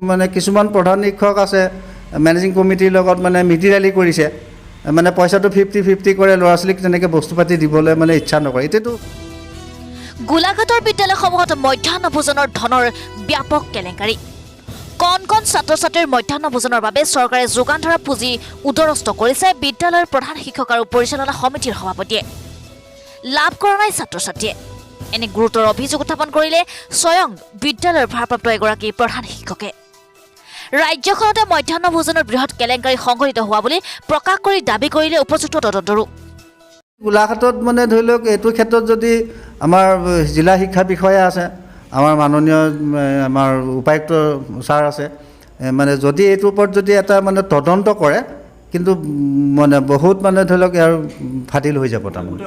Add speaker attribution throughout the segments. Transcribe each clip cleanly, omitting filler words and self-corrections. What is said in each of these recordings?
Speaker 1: মানে কিছুমান প্ৰধান শিক্ষক আছে মেনেজিং কমিটিৰ লগত মানে মিটি ৰেলি কৰিছে মানে পইচাটো 50-50 কৰে ল'ৰা ছোৱালীক তেনেকৈ বস্তু পাতি দিবলৈ মানে ইচ্ছা নকৰে এতিয়াতো
Speaker 2: গোলাঘাটৰ বিদ্যালয়সমূহত মধ্যাহ্ন ভোজনৰ ধনৰ ব্যাপক কেলেংকাৰী কণ ছাত্ৰ ছাত্ৰীৰ মধ্যাহ্ন ভোজনৰ বাবে চৰকাৰে যোগান ধৰা পুঁজি উদৰস্ত কৰিছে বিদ্যালয়ৰ প্ৰধান শিক্ষক আৰু পৰিচালনা সমিতিৰ সভাপতিয়ে লাভ কৰা নাই ছাত্ৰ ছাত্ৰীয়ে এনে গুৰুতৰ অভিযোগ উত্থাপন কৰিলে স্বয়ং বিদ্যালয়ৰ ভাৰপ্ৰাপ্ত এগৰাকী প্ৰধান শিক্ষকে ৰাজ্যখনতে মধ্যাহ্ন ভোজনৰ বৃহৎ কেলেংকাৰী সংঘটিত হোৱা বুলি প্ৰকাশ কৰি দাবী কৰিলে উপযুক্ত তদন্তৰো
Speaker 1: গোলাঘাটত মানে ধৰি লওক এইটো ক্ষেত্ৰত যদি আমাৰ জিলা শিক্ষা বিষয়া আছে আমাৰ মাননীয় আমাৰ উপায়ুক্ত ছাৰ আছে মানে যদি এইটোৰ ওপৰত যদি এটা মানে তদন্ত কৰে কিন্তু মানে বহুত মানে ধৰি লওক ইয়াৰ ফাটিল হৈ যাব তাৰমানে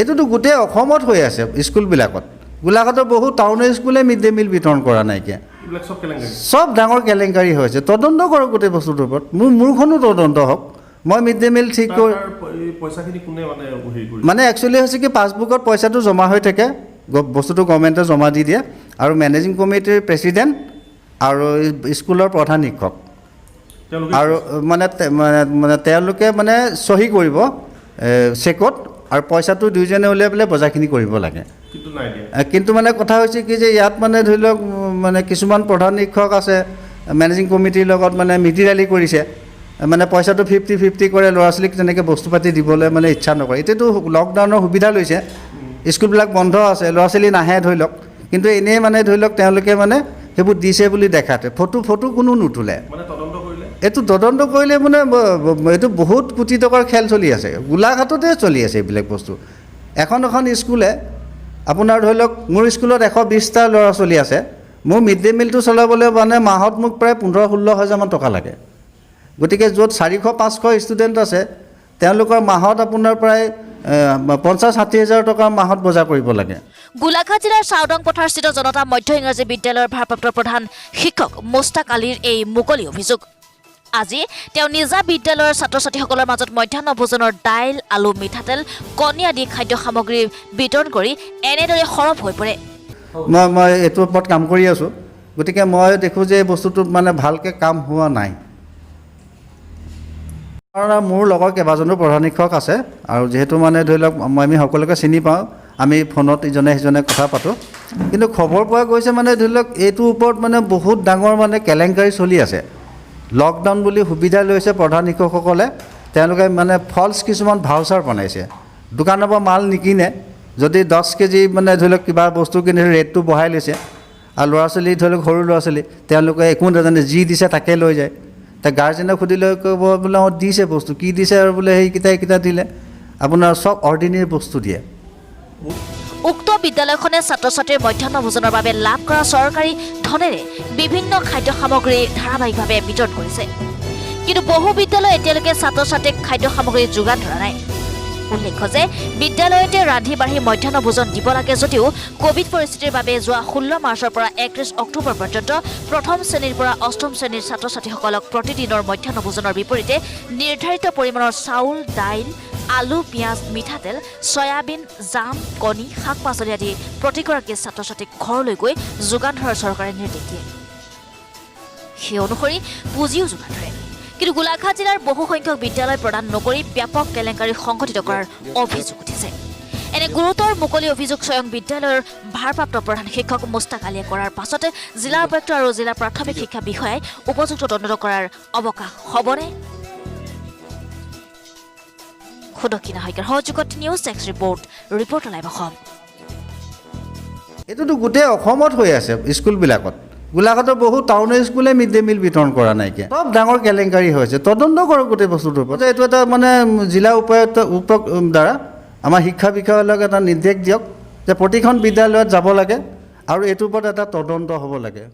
Speaker 1: এইটোতো গোটেই অসমত হৈ আছে স্কুলবিলাকত গোলাঘাটৰ বহুত টাউনৰ স্কুলে মিড ডে মিল বিতৰণ কৰা নাইকিয়া সব ডাঙৰ কেলেংকাৰী হৈছে তদন্ত কৰক গোটেই বস্তুটোৰ ওপৰত মোৰখনো তদন্ত হওক মই মিড ডে মিল ঠিক কৰি মানে একচুৱেলি হৈছে কি পাছবুকত পইচাটো জমা হৈ থাকে বস্তুটো গভৰ্ণমেণ্টে জমা দি দিয়ে আৰু মেনেজিং কমিটিৰ প্ৰেচিডেণ্ট আৰু স্কুলৰ প্ৰধান শিক্ষক আৰু মানে তেওঁলোকে মানে চহী কৰিব চেকত আৰু পইচাটো দুইজনে উলিয়াই পেলাই বজাৰখিনি কৰিব লাগে কিন্তু মানে কথা হৈছে কি যে ইয়াত মানে ধৰি লওক মানে কিছুমান প্ৰধান শিক্ষক আছে মেনেজিং কমিটিৰ লগত মানে মিটি ৰেলি কৰিছে মানে পইচাটো 50-50 কৰে ল'ৰা ছোৱালীক তেনেকৈ বস্তু পাতি দিবলৈ মানে ইচ্ছা নকৰে এতিয়াতো লকডাউনৰ সুবিধা লৈছে স্কুলবিলাক বন্ধ আছে ল'ৰা ছোৱালী নাহে ধৰি লওক কিন্তু এনেই মানে ধৰি লওক তেওঁলোকে মানে সেইবোৰ দিছে বুলি দেখাতে ফটো কোনো নুতুলে এইটো তদন্ত কৰিলে মানে এইটো বহুত কোটি টকাৰ খেল চলি আছে গোলাঘাটতে চলি আছে এইবিলাক বস্তু এখন স্কুলে আপোনাৰ ধৰি লওক মোৰ স্কুলত 120টা ল'ৰা ছোৱালী আছে মোৰ মিড ডে মিলটো চলাবলৈ মানে মাহত মোক প্ৰায় 15-16 হাজাৰমান টকা লাগে গতিকে য'ত 400-500 ষ্টুডেণ্ট আছে তেওঁলোকৰ মাহত আপোনাৰ প্ৰায় 50-60 হাজাৰ টকা মাহত বজাৰ কৰিব লাগে
Speaker 2: গোলাঘাট জিলাৰ চাউডং পথাৰস্থিত জনতা মধ্য ইংৰাজী বিদ্যালয়ৰ ভাৰপ্ৰাপ্ত প্ৰধান শিক্ষক মুস্তাক আলীৰ এই মুকলি অভিযোগ আজি তেওঁ নিজা বিদ্যালয়ৰ ছাত্ৰ ছাত্ৰীসকলৰ মাজত মধ্যাহ্ন ভোজনৰ দাইল আলু মিঠাতেল কণী আদি খাদ্য সামগ্ৰী বিতৰণ কৰি এনেদৰে সৰব হৈ পৰে
Speaker 1: মই এইটোৰ ওপৰত কাম কৰি আছোঁ গতিকে মই দেখোঁ যে এই বস্তুটো মানে ভালকৈ কাম হোৱা নাই কাৰণ মোৰ লগৰ কেইবাজনো প্ৰধান শিক্ষক আছে আৰু যিহেতু মানে ধৰি লওক আমি সকলোকে চিনি পাওঁ আমি ফোনত ইজনে সিজনে কথা পাতোঁ কিন্তু খবৰ পোৱা গৈছে মানে ধৰি লওক এইটোৰ ওপৰত মানে বহুত ডাঙৰ মানে কেলেংকাৰী চলি আছে লকডাউন বুলি সুবিধা লৈছে প্ৰধান শিক্ষকসকলে তেওঁলোকে মানে ফলছ কিছুমান ভাউচাৰ বনাইছে দোকানৰ পৰা মাল নিকিনে যদি 10 কেজি মানে ধৰি লওক কিবা বস্তু কিনে ৰেটটো বঢ়াই লৈছে আৰু ল'ৰা ছোৱালী ধৰি লওক সৰু ল'ৰা ছোৱালী তেওঁলোকে একো নাজানে যি দিছে তাকে লৈ যায় তা গাৰ্জেনক সুধিলে ক'ব বোলে দিছে বস্তু কি দিছে আৰু বোলে সেইকেইটা দিলে আপোনাৰ চব অৰ্ডিনেৰী বস্তু দিয়ে
Speaker 2: উক্ত বিদ্যালয়খনে ছাত্ৰ ছাত্ৰীৰ মধ্যাহ্ন ভোজনৰ বাবে লাভ কৰা চৰকাৰী ধনেৰে বিভিন্ন খাদ্য সামগ্ৰী ধাৰাবাহিকভাৱে বিতৰণ কৰিছে কিন্তু বহু বিদ্যালয় এতিয়ালৈকে ছাত্ৰ ছাত্ৰীক খাদ্য সামগ্ৰী যোগান ধৰা নাই উল্লেখ্য যে বিদ্যালয়তে ৰান্ধি বাঢ়ি মধ্যাহ্ন ভোজন দিব লাগে যদিও কোভিড পৰিস্থিতিৰ বাবে যোৱা 16 মাৰ্চৰ পৰা 31 অক্টোবৰ পৰ্যন্ত প্ৰথম শ্ৰেণীৰ পৰা অষ্টম শ্ৰেণীৰ ছাত্ৰ ছাত্ৰীসকলক প্ৰতিদিনৰ মধ্যাহ্ন ভোজনৰ বিপৰীতে নিৰ্ধাৰিত পৰিমাণৰ চাউল দাইল আলু পিঁয়াজ মিঠাতেল সয়াবিন জাম কণী শাক পাচলি আদি প্ৰতিগৰাকী ছাত্ৰ ছাত্ৰীক ঘৰলৈ গৈ যোগান ধৰাৰ চৰকাৰে নিৰ্দেশ দিয়ে সেই অনুসৰি পুঁজিও যোগান ধৰে কিন্তু গোলাঘাট জিলাৰ বহু সংখ্যক বিদ্যালয় প্ৰদান নকৰি ব্যাপক কেলেংকাৰী সংঘটিত কৰাৰ অভিযোগ উঠিছে এনে গুৰুতৰ মুকলি অভিযোগ স্বয়ং বিদ্যালয়ৰ ভাৰপ্ৰাপ্ত প্ৰধান শিক্ষক মুস্তাক আলীয়ে কৰাৰ পাছতে জিলা উপায়ুক্ত আৰু জিলা প্ৰাথমিক শিক্ষা বিষয়াই উপযুক্ত তদন্ত কৰাৰ অৱকাশ হ'বনে খুদকিনা হাইকাৰ সহযোগত news x report live Assam
Speaker 1: এইটোতো গোটেই অসমত হৈ আছে স্কুলবিলাকত গোলাঘাটৰ বহুত টাউনৰ স্কুলে মিড ডে মিল বিতৰণ কৰা নাইকিয়া সব ডাঙৰ কেলেংকাৰী হৈছে তদন্ত কৰক গোটেই বস্তুটোৰ ওপৰত এইটো এটা মানে জিলা উপায়ুক্ত দ্বাৰা আমাৰ শিক্ষা বিষয়ালয়ক এটা নিৰ্দেশ দিয়ক যে প্ৰতিখন বিদ্যালয়ত যাব লাগে আৰু এইটোৰ ওপৰত এটা তদন্ত হ'ব লাগে